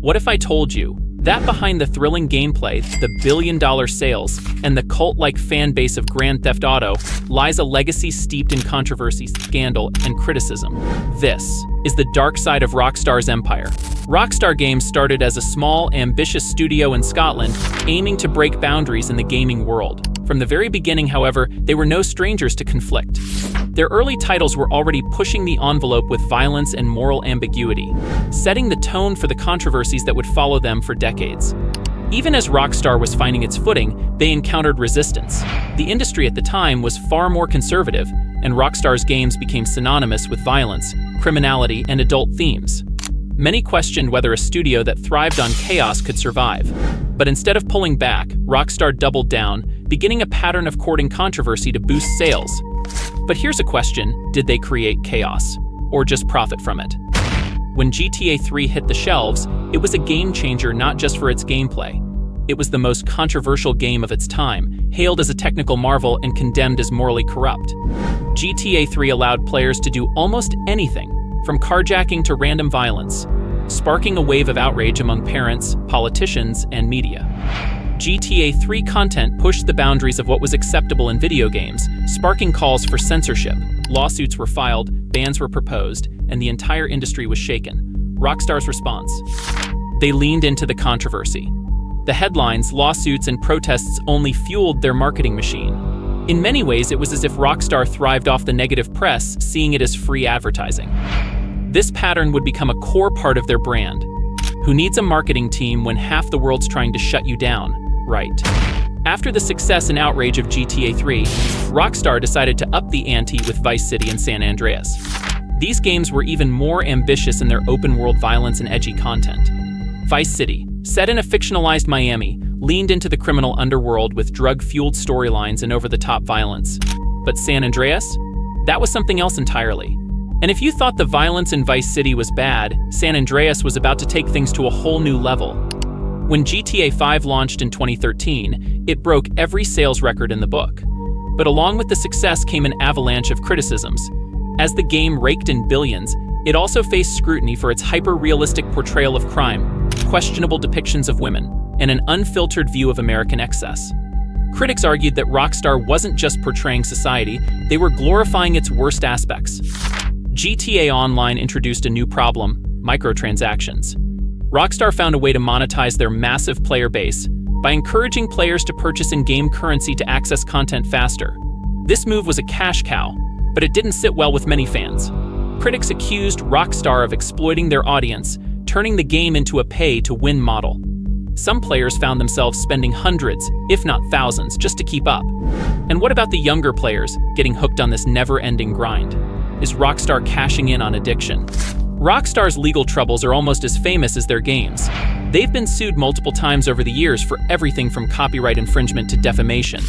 What if I told you that behind the thrilling gameplay, the billion-dollar sales, and the cult-like fan base of Grand Theft Auto lies a legacy steeped in controversy, scandal, and criticism? This is the dark side of Rockstar's empire. Rockstar Games started as a small, ambitious studio in Scotland, aiming to break boundaries in the gaming world. From the very beginning, however, they were no strangers to conflict. Their early titles were already pushing the envelope with violence and moral ambiguity, setting the tone for the controversies that would follow them for decades. Even as Rockstar was finding its footing, they encountered resistance. The industry at the time was far more conservative, and Rockstar's games became synonymous with violence, criminality, and adult themes. Many questioned whether a studio that thrived on chaos could survive. But instead of pulling back, Rockstar doubled down, beginning a pattern of courting controversy to boost sales. But here's a question: did they create chaos, or just profit from it? When GTA 3 hit the shelves, it was a game changer not just for its gameplay. It was the most controversial game of its time, hailed as a technical marvel and condemned as morally corrupt. GTA 3 allowed players to do almost anything, from carjacking to random violence, sparking a wave of outrage among parents, politicians, and media. GTA 3 content pushed the boundaries of what was acceptable in video games, sparking calls for censorship. Lawsuits were filed, bans were proposed, and the entire industry was shaken. Rockstar's response: they leaned into the controversy. The headlines, lawsuits, and protests only fueled their marketing machine. In many ways, it was as if Rockstar thrived off the negative press, seeing it as free advertising. This pattern would become a core part of their brand. Who needs a marketing team when half the world's trying to shut you down, right? After the success and outrage of GTA 3, Rockstar decided to up the ante with Vice City and San Andreas. These games were even more ambitious in their open-world violence and edgy content. Vice City, set in a fictionalized Miami, leaned into the criminal underworld with drug-fueled storylines and over-the-top violence. But San Andreas? That was something else entirely. And if you thought the violence in Vice City was bad, San Andreas was about to take things to a whole new level. When GTA 5 launched in 2013, it broke every sales record in the book. But along with the success came an avalanche of criticisms. As the game raked in billions, it also faced scrutiny for its hyper-realistic portrayal of crime, questionable depictions of women, and an unfiltered view of American excess. Critics argued that Rockstar wasn't just portraying society, they were glorifying its worst aspects. GTA Online introduced a new problem: microtransactions. Rockstar found a way to monetize their massive player base by encouraging players to purchase in-game currency to access content faster. This move was a cash cow, but it didn't sit well with many fans. Critics accused Rockstar of exploiting their audience, turning the game into a pay-to-win model. Some players found themselves spending hundreds, if not thousands, just to keep up. And what about the younger players getting hooked on this never-ending grind? Is Rockstar cashing in on addiction? Rockstar's legal troubles are almost as famous as their games. They've been sued multiple times over the years for everything from copyright infringement to defamation.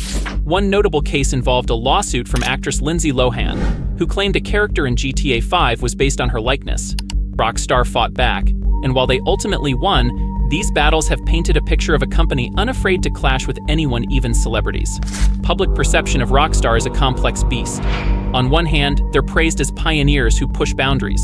One notable case involved a lawsuit from actress Lindsay Lohan, who claimed a character in GTA 5 was based on her likeness. Rockstar fought back, and while they ultimately won, these battles have painted a picture of a company unafraid to clash with anyone, even celebrities. Public perception of Rockstar is a complex beast. On one hand, they're praised as pioneers who push boundaries.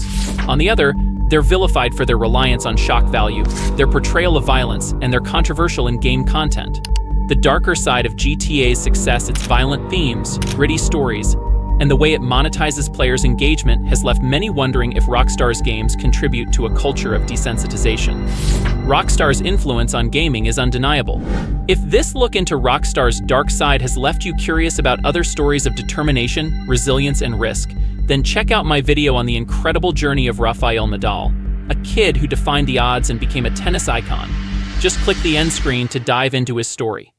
On the other, they're vilified for their reliance on shock value, their portrayal of violence, and their controversial in-game content. The darker side of GTA's success, its violent themes, gritty stories, and the way it monetizes players' engagement has left many wondering if Rockstar's games contribute to a culture of desensitization. Rockstar's influence on gaming is undeniable. If this look into Rockstar's dark side has left you curious about other stories of determination, resilience, and risk, then check out my video on the incredible journey of Rafael Nadal, a kid who defied the odds and became a tennis icon. Just click the end screen to dive into his story.